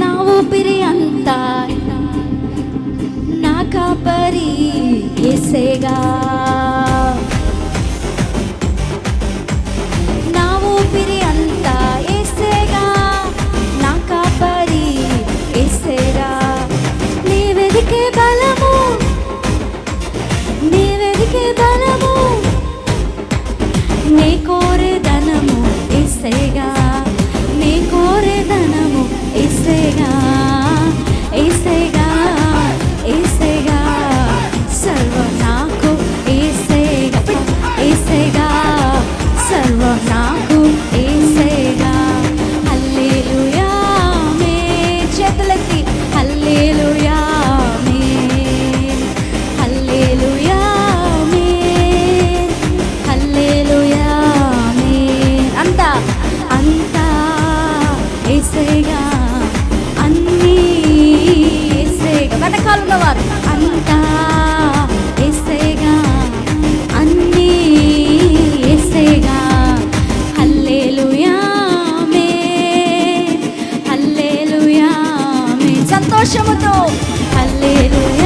నా ఊపిరి అంతా నా కాపరి యేసేగా, నా ఊపిరి అంతా యేసేగా, నా కాపరి యేసేగా. నీ వెదికే బలము, నీ వెదికే బలము, నీ కోరే ధనము యేసేగా, నీ కోరే ధనము యేసేగా, యేసేగా, యేసేగా. సర్వం నాకు యేసేగా, యేసేగా, సర్వం నాకు యేసేగా. హల్లెలూయా ఆమేన్. చేతులెత్తి హల్లెలూయా ఆమేన్, హల్లెలూయా ఆమేన్, హల్లెలూయా ఆమేన్. అంతా అంతా యేసేగా, అన్నీ యేసేగా. వెనకాల ఉన్నవారు అంతా యేసేగా, అన్నీ యేసేగా. హల్లెలూయా ఆమేన్, హల్లెలూయా ఆమేన్. సంతోషముతో హల్లెలూయా